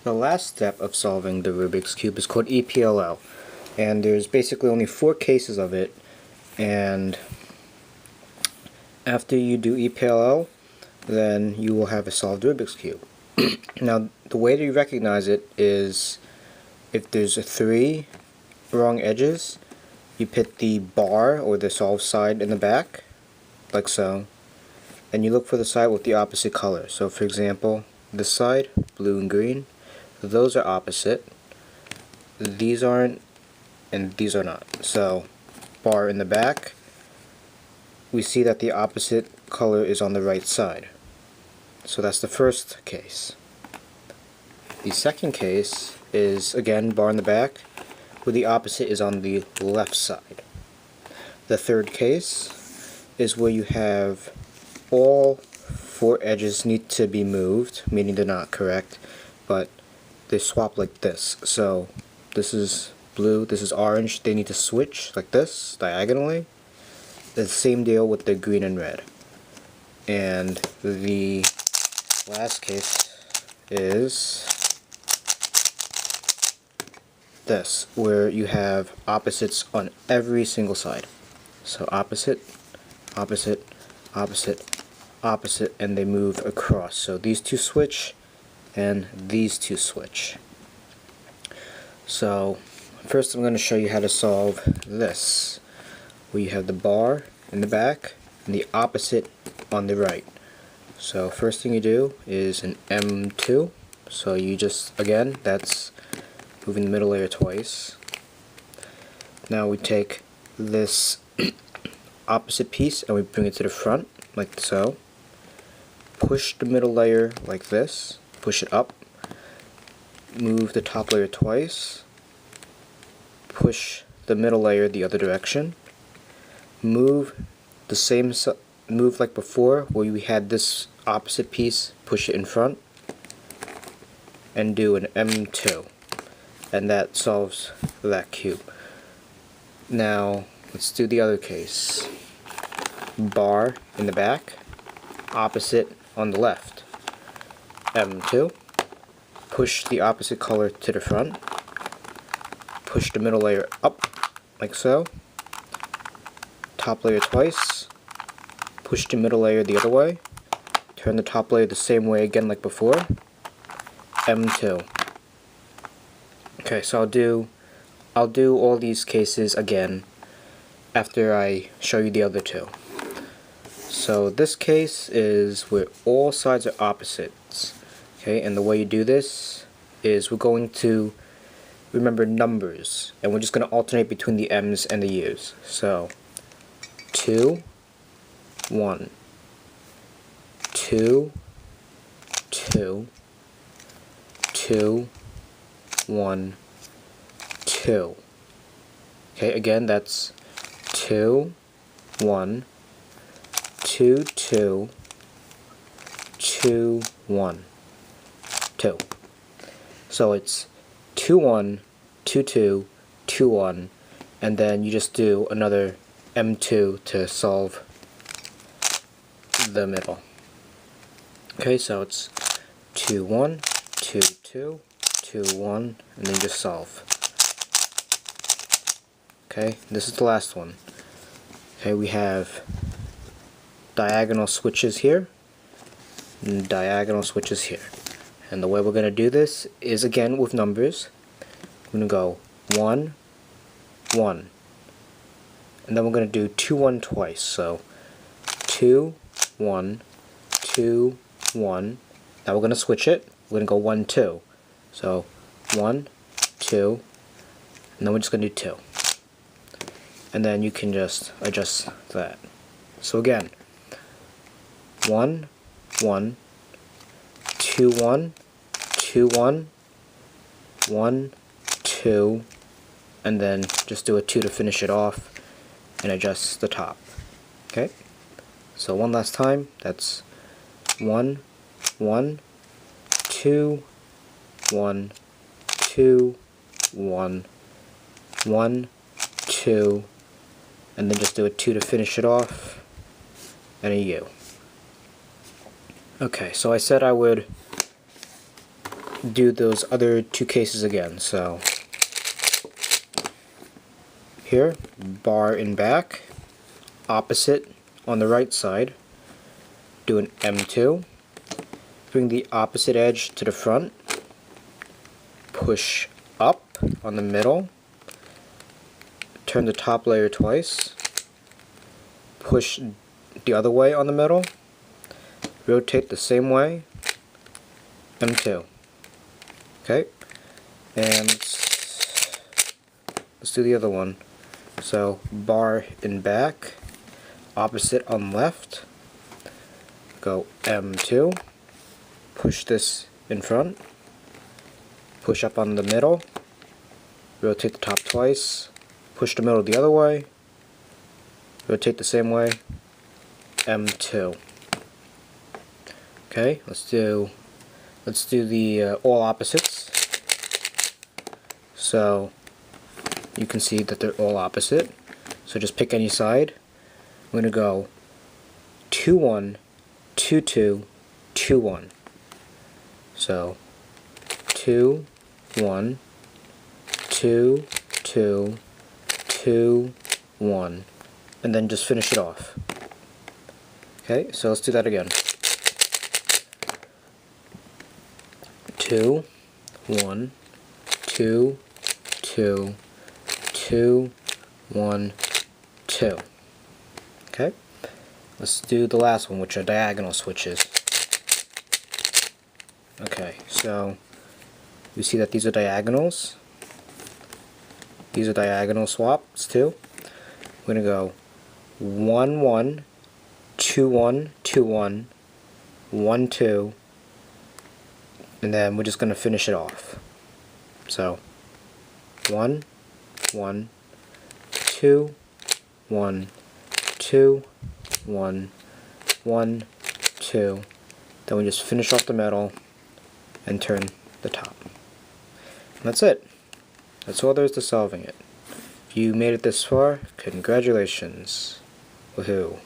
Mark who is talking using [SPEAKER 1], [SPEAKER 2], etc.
[SPEAKER 1] The last step of solving the Rubik's Cube is called EPLL, and there's basically only 4 cases of it, and after you do EPLL, then you will have a solved Rubik's Cube. Now, the way that you recognize it is if there's 3 wrong edges, you put the bar or the solved side in the back, like so, and you look for the side with the opposite color. So for example, this side, blue and green, those are opposite, these aren't, and these are not. So bar in the back, we see that the opposite color is on the right side. So that's the first case. The second case is again bar in the back, where the opposite is on the left side. The third case is where you have all 4 edges need to be moved, meaning they're not correct, but they swap like this. So this is blue, this is orange, they need to switch like this, diagonally. The same deal with the green and red. And the last case is this, where you have opposites on every single side. So opposite, opposite, opposite, opposite, and they move across. So these two switch, and these two switch. So first I'm going to show you how to solve this, where you have the bar in the back and the opposite on the right. So first thing you do is an M2. So you just, again, that's moving the middle layer twice. Now we take this opposite piece and we bring it to the front, like so. Push the middle layer like this, push it up, move the top layer twice, push the middle layer the other direction, move the same, move like before where we had this opposite piece, push it in front, and do an M2. And that solves that cube. Now let's do the other case. Bar in the back, opposite on the left. M2. Push the opposite color to the front. Push the middle layer up, like so. Top layer twice. Push the middle layer the other way. Turn the top layer the same way again like before. M2. Okay, so I'll do all these cases again after I show you the other 2. So this case is where all sides are opposites. Okay, and the way you do this is we're going to remember numbers, and we're just going to alternate between the M's and the U's. So 2, 1, 2, 2, 2, 1, 2. Okay, again, that's 2, 1, 2, 2, 2, 1, 2. So it's 2, 1, 2, 2, 2, 1, and then you just do another M2 to solve the middle. Okay, so it's 2, 1, 2, 2, 2, 1, and then just solve. Okay, this is the last one. Okay, we have diagonal switches here, and diagonal switches here. And the way we're going to do this is again with numbers. We're going to go 1, 1. And then we're going to do 2, 1 twice. So 2, 1, 2, 1. Now we're going to switch it. We're going to go 1, 2. So 1, 2, and then we're just going to do 2. And then you can just adjust that. So again, 1, 1, 2, 1, 2, 1, 1, 2, and then just do a 2 to finish it off and adjust the top. Okay? So one last time, that's 1, 1, 2, 1, 2, 1, 1, 2, and then just do a 2 to finish it off, and a U. Okay, so I said I would do those other two cases again. So here, bar in back, opposite on the right side, do an M2, bring the opposite edge to the front, push up on the middle, turn the top layer twice, push the other way on the middle, rotate the same way, M2. Okay, and let's do the other one. So bar in back, opposite on left, go M2, push this in front, push up on the middle, rotate the top twice, push the middle the other way, rotate the same way, M2. Okay, let's do the all opposites. So you can see that they're all opposite. So just pick any side. I'm going to go 2 1 2 2 2 1. So 2 1 2 2 2 1, and then just finish it off. Okay, so let's do that again. 2 1 2 2 2 1 2. Okay, let's do the last one, which are diagonal switches. Okay, so you see that these are diagonals. These are diagonal swaps too. We're going to go 1 1 2 1 2 1 1 2, and then we're just going to finish it off. So 1 1 2 1 2 1 1 2. Then we just finish off the middle and turn the top. And that's it. That's all there is to solving it. If you made it this far, congratulations. Woohoo.